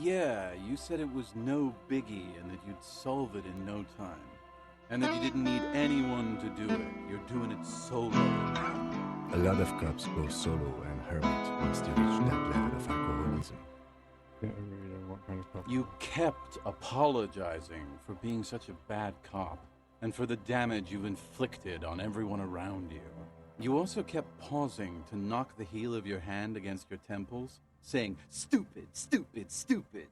Yeah, you said it was no biggie and that you'd solve it in no time. And that you didn't need anyone to do it. You're doing it solo. A lot of cops go solo and hermit once they reach that level of alcoholism. Yeah, I really don't know what kind of cop. You kept apologizing for being such a bad cop and for the damage you've inflicted on everyone around you. You also kept pausing to knock the heel of your hand against your temples, saying, "Stupid, stupid, stupid."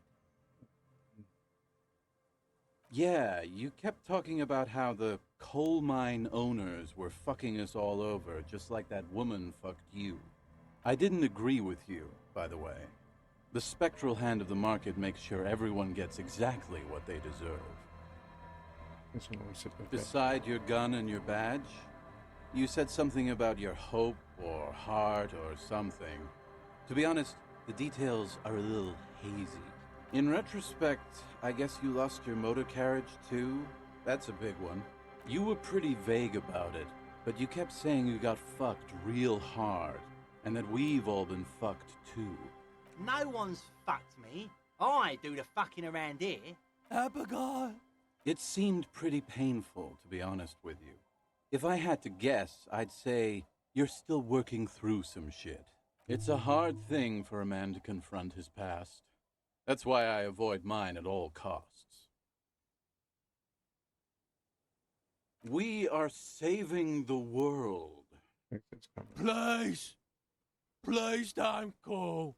Yeah, you kept talking about how the coal mine owners were fucking us all over, just like that woman fucked you. I didn't agree with you, by the way. The spectral hand of the market makes sure everyone gets exactly what they deserve. That's what I said about that. Beside your gun and your badge, you said something about your hope or heart or something. To be honest, the details are a little hazy. In retrospect, I guess you lost your motor carriage too? That's a big one. You were pretty vague about it, but you kept saying you got fucked real hard, and that we've all been fucked too. No one's fucked me. I do the fucking around here. Abigail! It seemed pretty painful, to be honest with you. If I had to guess, I'd say you're still working through some shit. It's a hard thing for a man to confront his past. That's why I avoid mine at all costs. We are saving the world. It's coming. Please! Please don't go.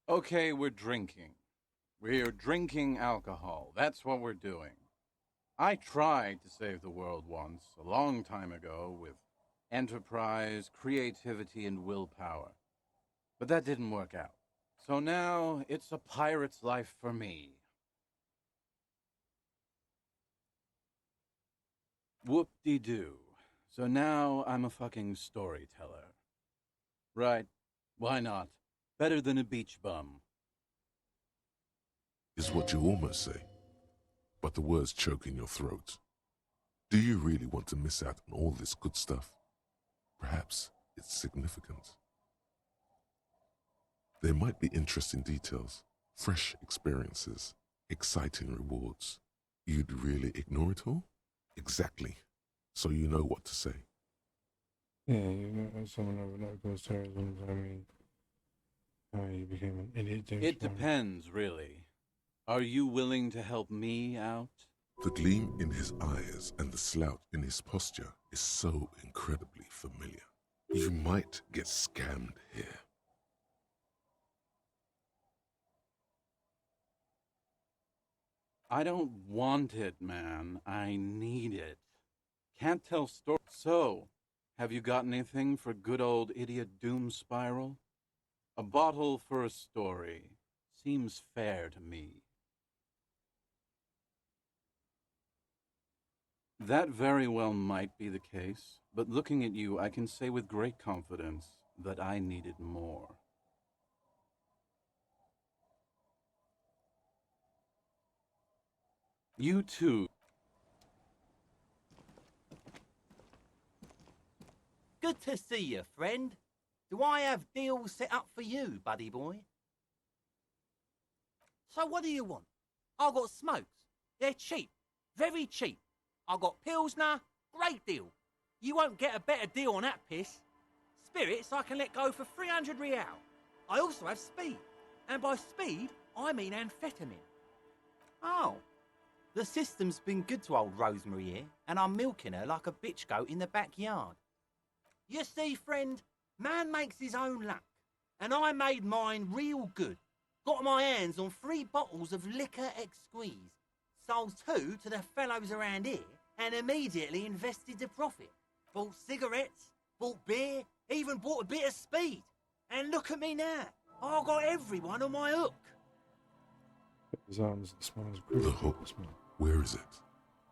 Okay, we're drinking. We're drinking alcohol. That's what we're doing. I tried to save the world once, a long time ago, with enterprise, creativity, and willpower. But that didn't work out. So now, it's a pirate's life for me. Whoop-de-doo. So now I'm a fucking storyteller. Right. Why not? Better than a beach bum. Is what you almost say, but the words choke in your throat. Do you really want to miss out on all this good stuff? Perhaps it's significant. There might be interesting details, fresh experiences, exciting rewards. You'd really ignore it all? Exactly. So you know what to say. Yeah, you know, as someone overnight goes terrorism, I mean, you became an idiot. James It Bond. depends, really. Are you willing to help me out? The gleam in his eyes and the slouch in his posture is so incredibly familiar. You might get scammed here. I don't want it, man. I need it. Can't tell stories. So, have you got anything for good old idiot Doom Spiral? A bottle for a story. Seems fair to me. That very well might be the case, but looking at you, I can say with great confidence that I needed more. You too. Good to see you, friend. Do I have deals set up for you, buddy boy? So what do you want? I got smokes. They're cheap. Very cheap. I got Pilsner. Great deal. You won't get a better deal on that piss. Spirits I can let go for 300 real. I also have speed. And by speed, I mean amphetamine. Oh. The system's been good to old Rosemary here, and I'm milking her like a bitch goat in the backyard. You see, friend, man makes his own luck, and I made mine real good. Got my hands on 3 bottles of liquor exquise, sold 2 to the fellows around here, and immediately invested the profit. Bought cigarettes, bought beer, even bought a bit of speed. And look at me now, I got everyone on my hook. His arms and smiles. The hook. Where is it?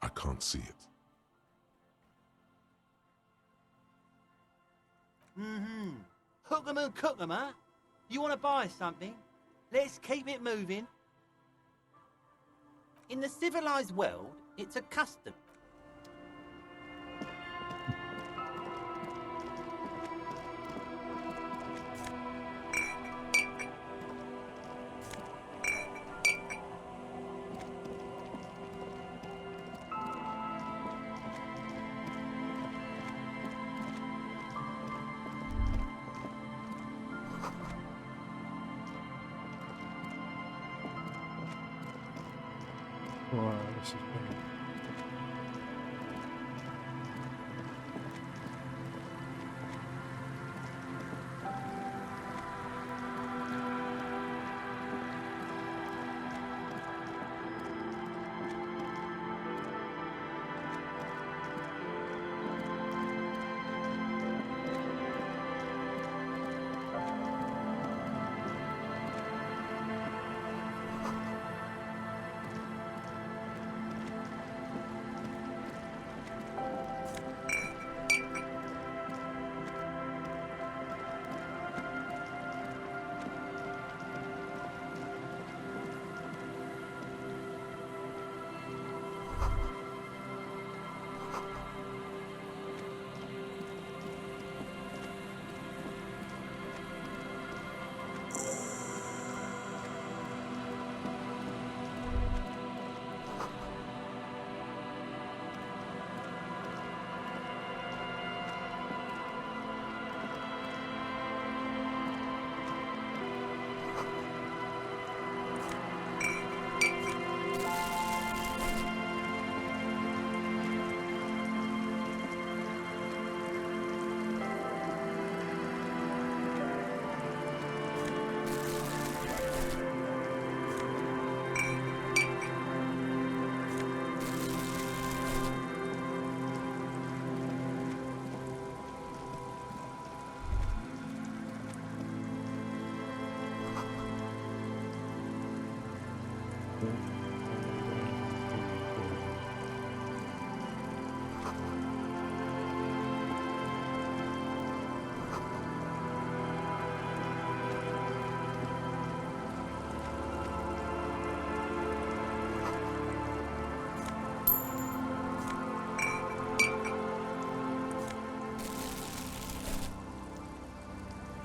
I can't see it. Hook 'em and cook 'em, huh? You want to buy something? Let's keep it moving. In the civilized world, it's a custom. Wow, this is big.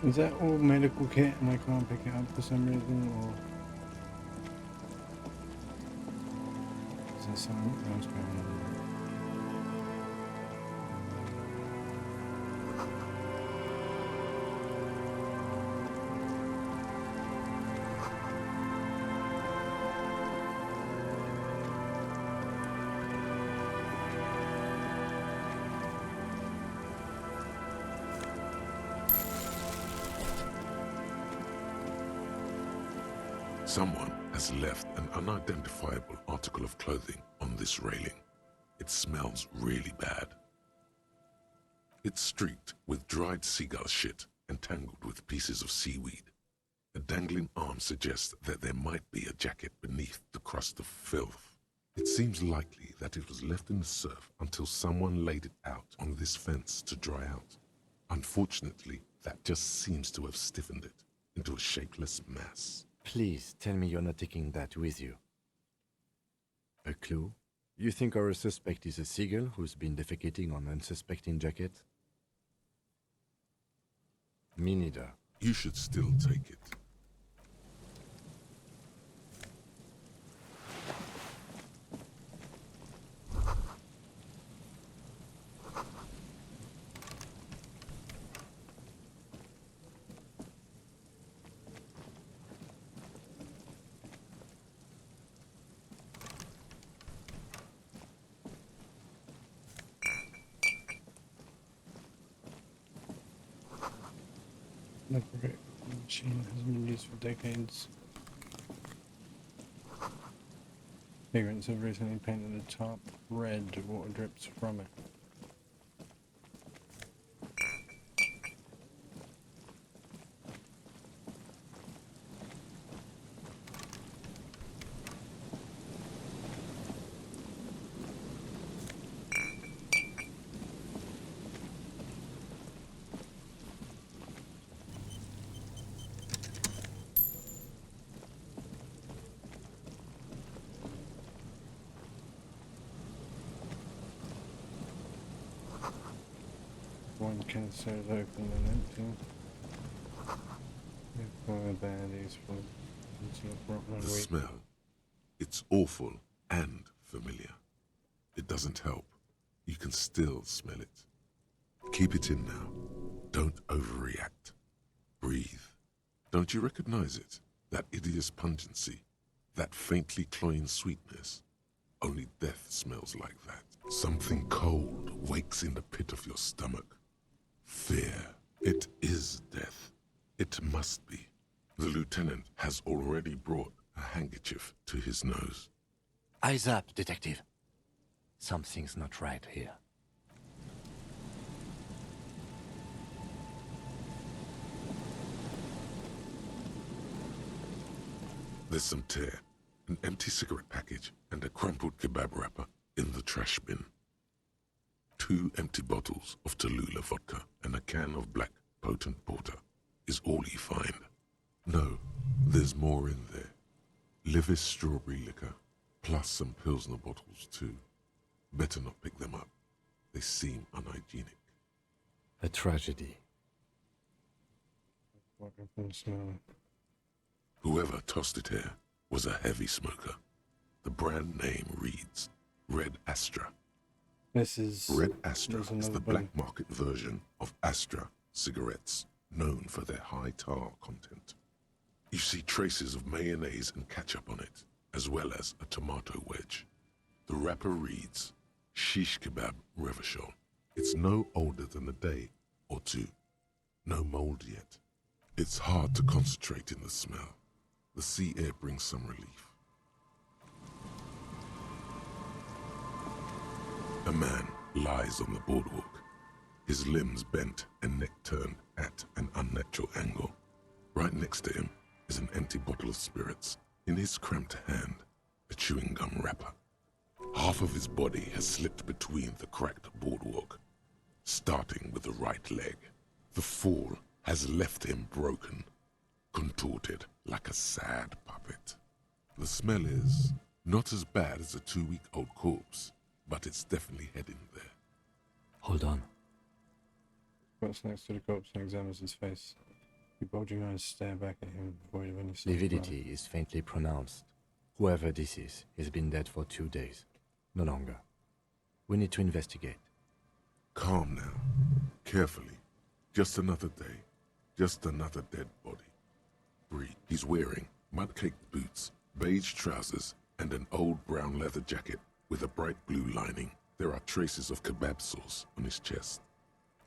Is that all medical kit and I can't pick it up for some reason, or is there something else going on? Someone has left an unidentifiable article of clothing on this railing. It smells really bad. It's streaked with dried seagull shit and tangled with pieces of seaweed. A dangling arm suggests that there might be a jacket beneath the crust of filth. It seems likely that it was left in the surf until someone laid it out on this fence to dry out. Unfortunately, that just seems to have stiffened it into a shapeless mass. Please tell me you're not taking that with you. A clue? You think our suspect is a seagull who's been defecating on unsuspecting jacket? Me neither. You should still take it. The brick machine has been used for decades. Vagrants have recently painted the top red. Water drips from it. One canister is open and empty. Fire baddies from into a rotten The weed. smell. It's awful and familiar. It doesn't help. You can still smell it. Keep it in now. Don't overreact. Breathe. Don't you recognize it? That hideous pungency. That faintly cloying sweetness. Only death smells like that. Something cold wakes in the pit of your stomach. Fear. It is death. It must be. The lieutenant has already brought a handkerchief to his nose. Eyes up, detective. Something's not right here. There's some tear, an empty cigarette package, and a crumpled kebab wrapper in the trash bin. 2 empty bottles of Tallulah vodka and a can of black potent porter is all you find. No, there's more in there. Livis strawberry liquor, plus some Pilsner bottles too. Better not pick them up. They seem unhygienic. A tragedy. What I can smell. Whoever tossed it here was a heavy smoker. The brand name reads Red Astra. This is... Red Astra there's is another the button. black market version of Astra cigarettes, known for their high tar content. You see traces of mayonnaise and ketchup on it, as well as a tomato wedge. The wrapper reads Shish Kebab Revachol. It's no older than a day or two. No mold yet. It's hard to concentrate in the smell. The sea air brings some relief. A man lies on the boardwalk, his limbs bent and neck turned at an unnatural angle. Right next to him is an empty bottle of spirits. In his cramped hand, a chewing gum wrapper. Half of his body has slipped between the cracked boardwalk, starting with the right leg. The fall has left him broken, contorted like a sad puppet. The smell is not as bad as a 2-week-old corpse, but it's definitely heading there. Hold on. Squats next to the corpse and examines his face. You bulging eyes stare back at him, void of any sign of life. Lividity is faintly pronounced. Whoever this is has been dead for 2 days. No longer. We need to investigate. Calm now. Carefully. Just another day. Just another dead body. Breathe. He's wearing mud-caked boots, beige trousers, and an old brown leather jacket with a bright blue lining. There are traces of kebab sauce on his chest.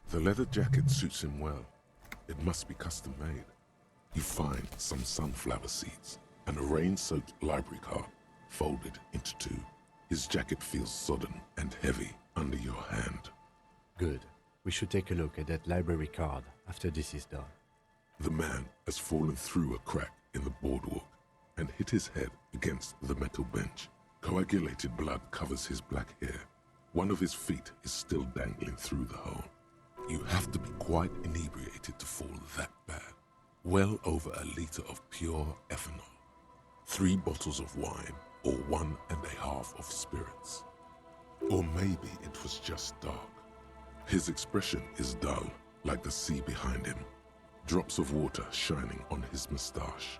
The leather jacket suits him well. It must be custom made. You find some sunflower seeds and a rain-soaked library card folded into 2. His jacket feels sodden and heavy under your hand. Good. We should take a look at that library card after this is done. The man has fallen through a crack in the boardwalk and hit his head against the metal bench. Coagulated blood covers his black hair. One of his feet is still dangling through the hole. You have to be quite inebriated to fall that bad. Well over a liter of pure ethanol. 3 bottles of wine, or 1.5 of spirits. Or maybe it was just dark. His expression is dull, like the sea behind him. Drops of water shining on his mustache.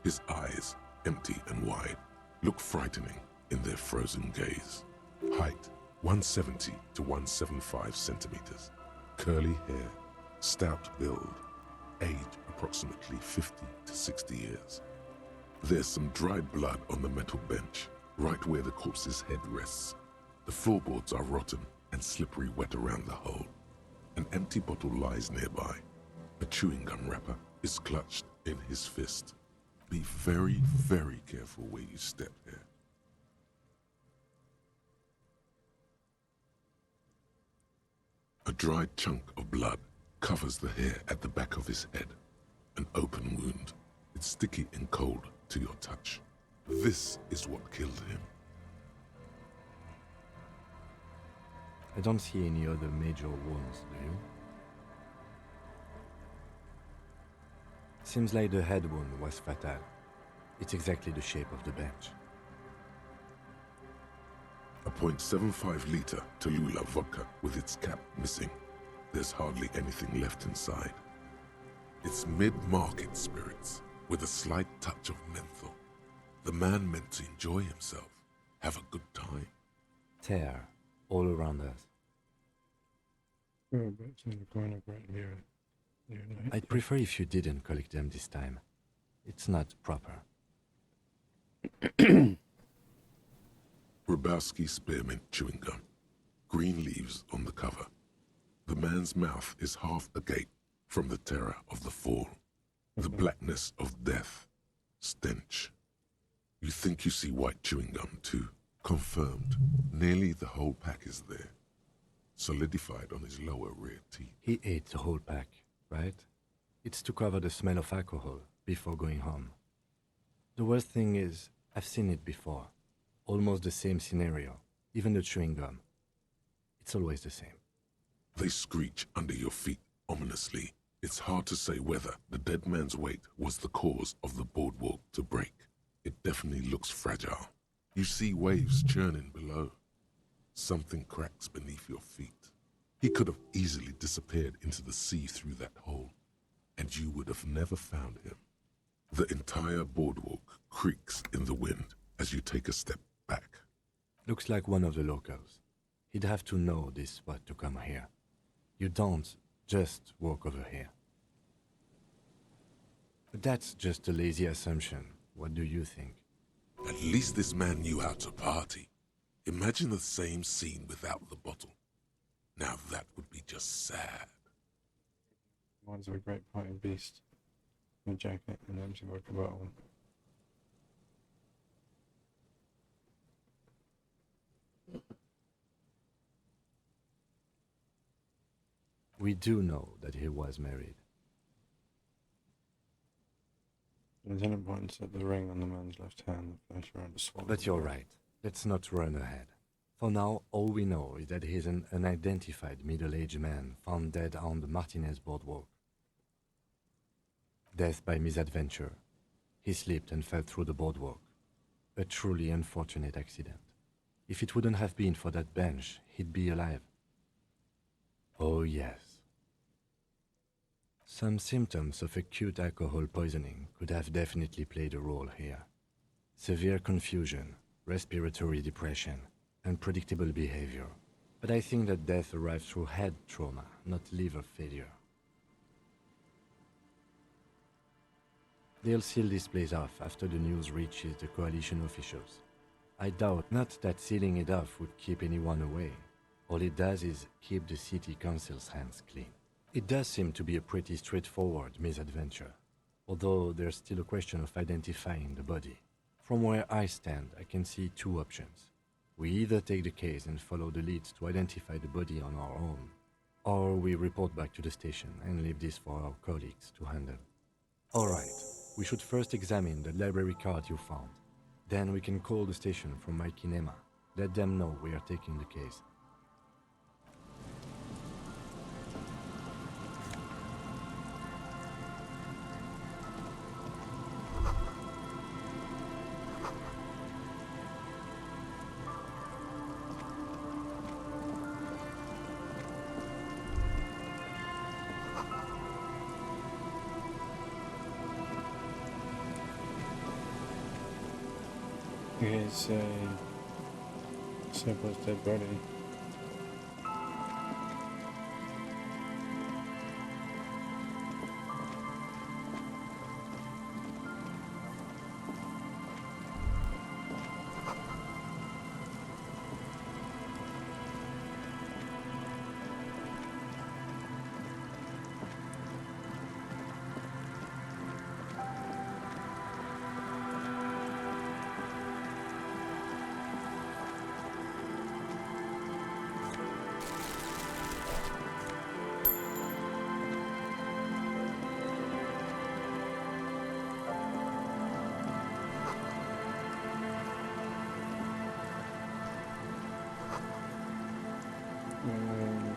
His eyes, empty and wide, look frightening in their frozen gaze. Height, 170 to 175 centimeters. Curly hair, stout build. Age, approximately 50 to 60 years. There's some dried blood on the metal bench, right where the corpse's head rests. The floorboards are rotten and slippery wet around the hole. An empty bottle lies nearby. A chewing gum wrapper is clutched in his fist. Be very, very careful where you step here. A dried chunk of blood covers the hair at the back of his head. An open wound. It's sticky and cold to your touch. This is what killed him. I don't see any other major wounds, do you? Seems like the head wound was fatal. It's exactly the shape of the bench. A .75 liter Tallulah vodka with its cap missing. There's hardly anything left inside. It's mid-market spirits with a slight touch of menthol. The man meant to enjoy himself, have a good time. Tear all around us. Whereabouts in the corner right here. I'd prefer if you didn't collect them this time. It's not proper. We're Lebowski spearmint chewing gum. Green leaves on the cover. The man's mouth is half agape from the terror of the fall. The blackness of death. Stench. You think you see white chewing gum too. Confirmed. Nearly the whole pack is there. Solidified on his lower rear teeth. He ate the whole pack, right? It's to cover the smell of alcohol before going home. The worst thing is, I've seen it before. Almost the same scenario. Even the chewing gum. It's always the same. They screech under your feet ominously. It's hard to say whether the dead man's weight was the cause of the boardwalk to break. It definitely looks fragile. You see waves churning below. Something cracks beneath your feet. He could have easily disappeared into the sea through that hole, and you would have never found him. The entire boardwalk creaks in the wind as you take a step back. Looks like one of the locals. He'd have to know this spot to come here. You don't just walk over here. But that's just a lazy assumption. What do you think? At least this man knew how to party. Imagine the same scene without the bottle. Now that would be just sad. Reminds of a great party beast. A jacket and empty vodka bottle. We do know that he was married. Lieutenant points at the ring on the man's left hand that flashed around a swallow. But you're right. Let's not run ahead. For now, all we know is that he's an unidentified middle-aged man found dead on the Martinez boardwalk. Death by misadventure. He slipped and fell through the boardwalk. A truly unfortunate accident. If it wouldn't have been for that bench, he'd be alive. Oh yes. Some symptoms of acute alcohol poisoning could have definitely played a role here. Severe confusion, respiratory depression, unpredictable behavior. But I think that death arrived through head trauma, not liver failure. They'll seal this place off after the news reaches the coalition officials. I doubt not that sealing it off would keep anyone away. All it does is keep the city council's hands clean. It does seem to be a pretty straightforward misadventure, although there's still a question of identifying the body. From where I stand, I can see two options. We either take the case and follow the leads to identify the body on our own, or we report back to the station and leave this for our colleagues to handle. Alright, we should first examine the library card you found. Then we can call the station from my kinema. Let them know we are taking the case. It's a surplus dead body.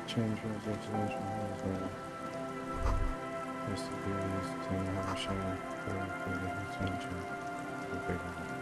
Change was observation has to be used to have a show for the attention.